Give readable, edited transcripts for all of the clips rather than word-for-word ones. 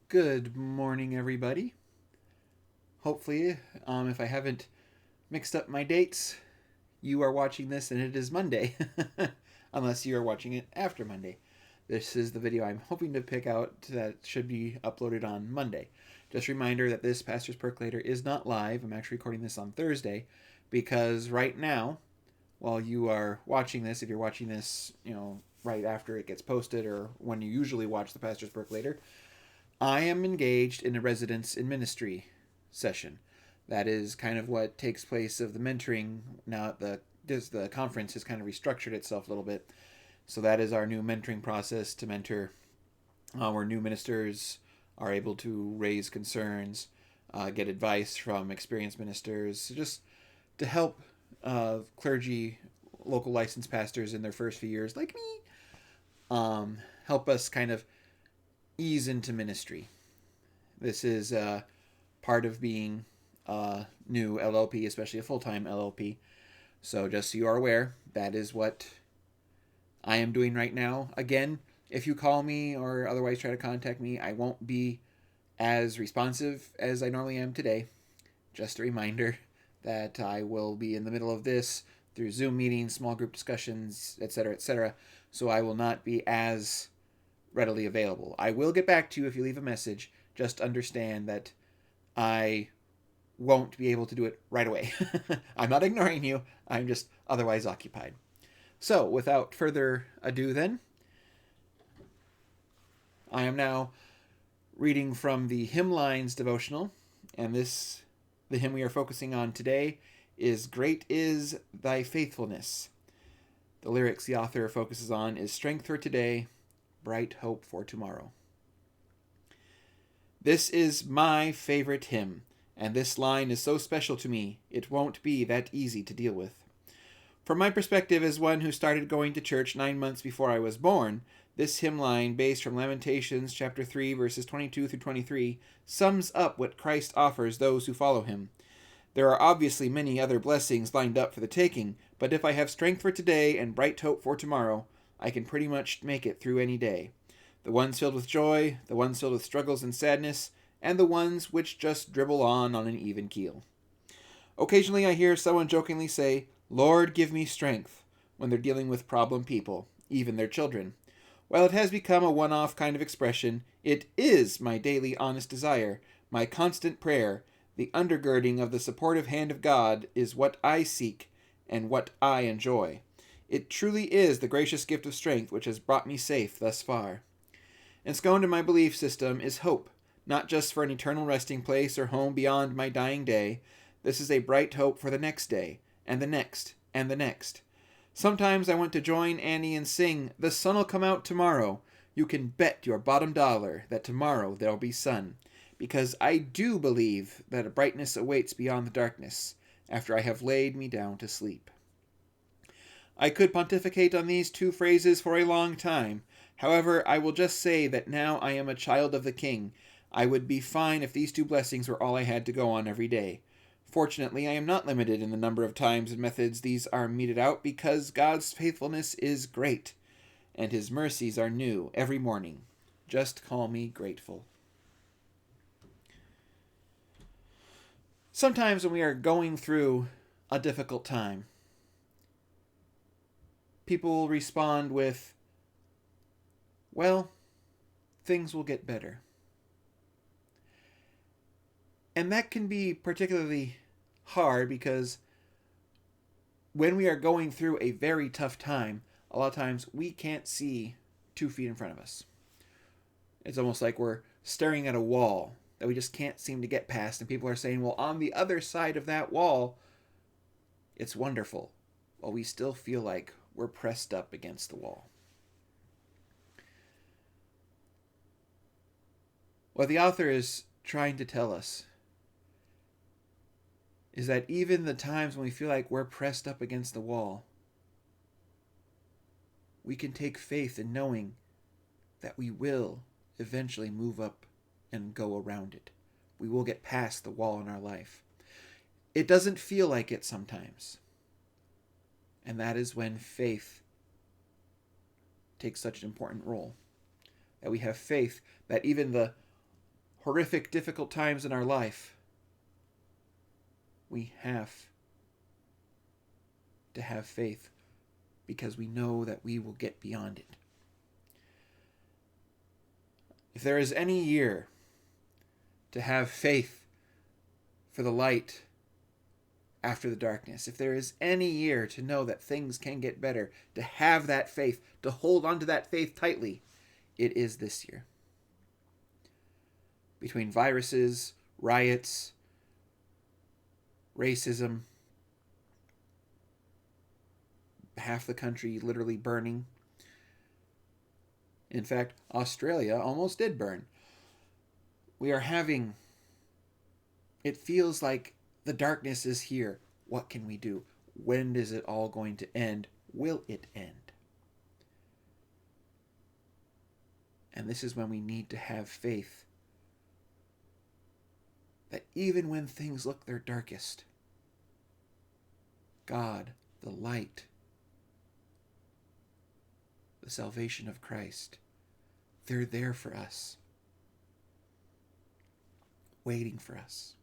Good morning, everybody. Hopefully, if I haven't mixed up my dates, you are watching this and it is Monday, unless you are watching it after Monday. This is the video I'm hoping to pick out that should be uploaded on Monday. Just a reminder that this Pastor's Percolator is not live. I'm actually recording this on Thursday because right now, while you are watching this, if you're watching this, right after it gets posted or when you usually watch the Pastor's Percolator, I am engaged in a residence in ministry session. That is kind of what takes place of the mentoring. Now the conference has kind of restructured itself a little bit. So that is our new mentoring process to mentor where new ministers are able to raise concerns, get advice from experienced ministers, just to help clergy, local licensed pastors in their first few years, like me, help us kind of ease into ministry. This is part of being a new LLP, especially a full-time LLP. So just so you are aware, that is what I am doing right now. Again, if you call me or otherwise try to contact me, I won't be as responsive as I normally am today. Just a reminder that I will be in the middle of this through Zoom meetings, small group discussions, etc., etc. So I will not be as readily available. I will get back to you if you leave a message. Just understand that I won't be able to do it right away. I'm not ignoring you. I'm just otherwise occupied. So, without further ado then, I am now reading from the Hymn Lines devotional, and the hymn we are focusing on today is Great is Thy Faithfulness. The lyrics the author focuses on is Strength for Today, Bright Hope for Tomorrow. This is my favorite hymn, and this line is so special to me, it won't be that easy to deal with. From my perspective as one who started going to church 9 months before I was born, this hymn line, based from Lamentations chapter 3, verses 22 through 23, sums up what Christ offers those who follow him. There are obviously many other blessings lined up for the taking, but if I have strength for today and bright hope for tomorrow, I can pretty much make it through any day. The ones filled with joy, the ones filled with struggles and sadness, and the ones which just dribble on an even keel. Occasionally I hear someone jokingly say, "Lord, give me strength," when they're dealing with problem people, even their children. While it has become a one-off kind of expression, it is my daily honest desire, my constant prayer. The undergirding of the supportive hand of God is what I seek and what I enjoy. It truly is the gracious gift of strength which has brought me safe thus far. Ensconced in my belief system is hope, not just for an eternal resting place or home beyond my dying day. This is a bright hope for the next day, and the next, and the next. Sometimes I want to join Annie and sing, "The sun'll come out tomorrow." You can bet your bottom dollar that tomorrow there'll be sun, because I do believe that a brightness awaits beyond the darkness, after I have laid me down to sleep. I could pontificate on these two phrases for a long time. However, I will just say that now I am a child of the King. I would be fine if these two blessings were all I had to go on every day. Fortunately, I am not limited in the number of times and methods these are meted out because God's faithfulness is great, and his mercies are new every morning. Just call me grateful. Sometimes when we are going through a difficult time, people respond with, "Well, things will get better." And that can be particularly hard because when we are going through a very tough time, a lot of times we can't see 2 feet in front of us. It's almost like we're staring at a wall that we just can't seem to get past. And people are saying, well, on the other side of that wall, it's wonderful. Well, we still feel like we're pressed up against the wall. What the author is trying to tell us is that even the times when we feel like we're pressed up against the wall, we can take faith in knowing that we will eventually move up and go around it. We will get past the wall in our life. It doesn't feel like it sometimes. And that is when faith takes such an important role. That we have faith that even the horrific, difficult times in our life, we have to have faith because we know that we will get beyond it. If there is any year to have faith for the light after the darkness, if there is any year to know that things can get better, to have that faith, to hold on to that faith tightly, it is this year. Between viruses, riots, racism, half the country literally burning. In fact, Australia almost did burn. We are having, it feels like the darkness is here. What can we do? When is it all going to end? Will it end? And this is when we need to have faith that even when things look their darkest, God, the light, the salvation of Christ, they're there for us, waiting for us.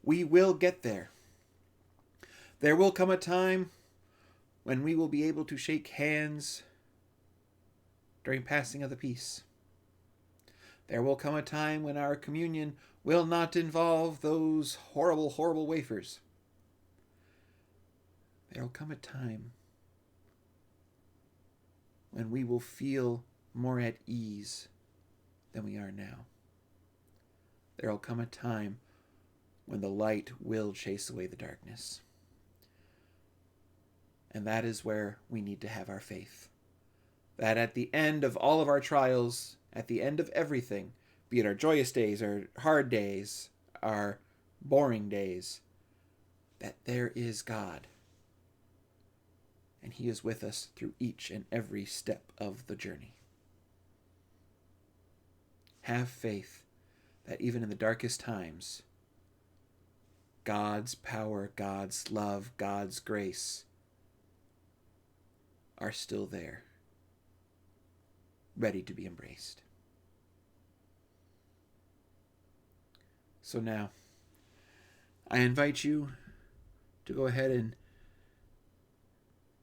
We will get there. There will come a time when we will be able to shake hands during passing of the peace. There will come a time when our communion will not involve those horrible, horrible wafers. There will come a time when we will feel more at ease than we are now. There will come a time when the light will chase away the darkness. And that is where we need to have our faith. That at the end of all of our trials, at the end of everything, be it our joyous days, our hard days, our boring days, that there is God. And He is with us through each and every step of the journey. Have faith that even in the darkest times, God's power, God's love, God's grace are still there, ready to be embraced. So now, I invite you to go ahead and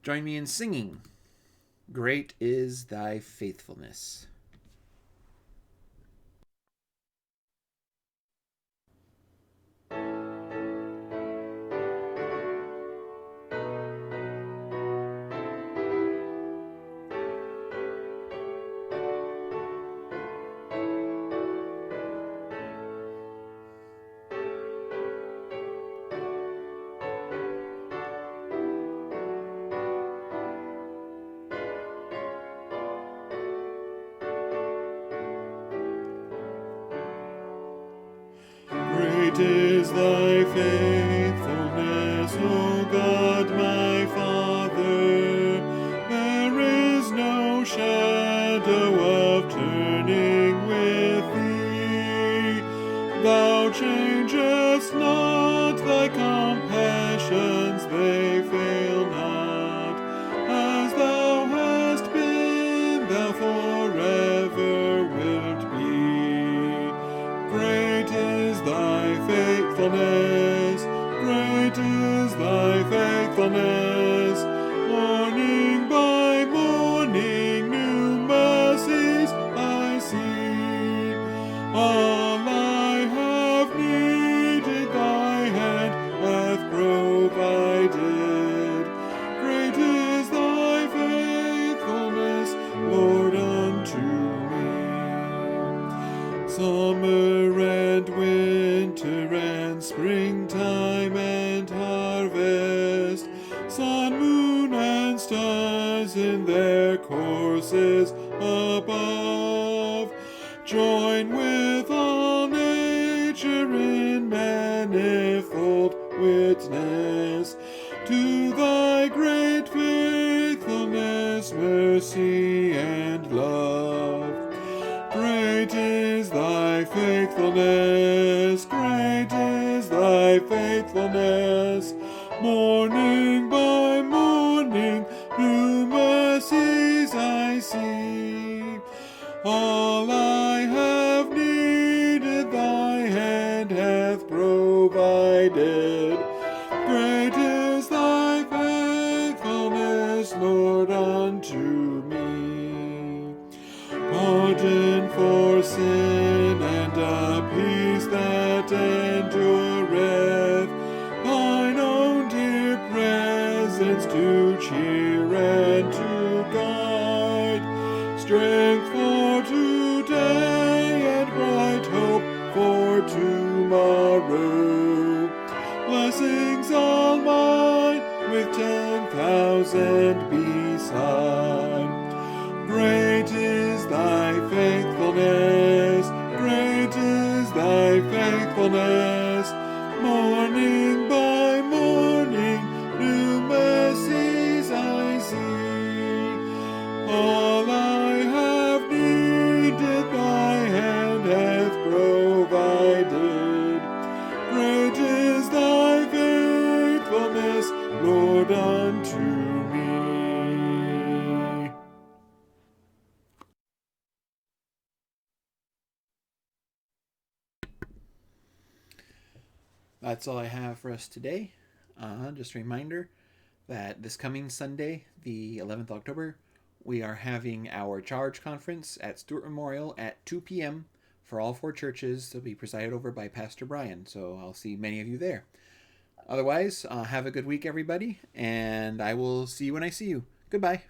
join me in singing, "Great is Thy Faithfulness." Great is thy faithfulness, O God my Father. There is no shadow of turning with thee. Thou changest not, thy compassions, they fail not. As thou hast been, thou forever wilt be. Great is thy faithfulness, great is thy faithfulness. Morning by morning, new mercies I see. All I have needed, thy hand hath provided. Great is thy faithfulness, Lord, unto me. Summer and winter and springtime and harvest, sun, moon, and stars in their courses above, join with all nature in manifold witness to thy great faithfulness, mercy, and love. Great is thy faithfulness, great is thy faithfulness. Morning by morning, new mercies I see. All I have needed, pardon for sin, and a peace that endureth, thine own dear presence to cheer and to guide, strength for today and bright hope for tomorrow, blessings all mine with 10,000 beside. Great is thy faithfulness, great is thy faithfulness, morning by morning, new mercies I see. All I have needed, thy hand hath provided. Great is thy faithfulness, Lord, unto me. That's all I have for us today. Just a reminder that this coming Sunday, the 11th of October, we are having our Charge Conference at Stewart Memorial at 2 p.m. for all 4 churches to be presided over by Pastor Brian. So I'll see many of you there. Otherwise, have a good week, everybody, and I will see you when I see you. Goodbye.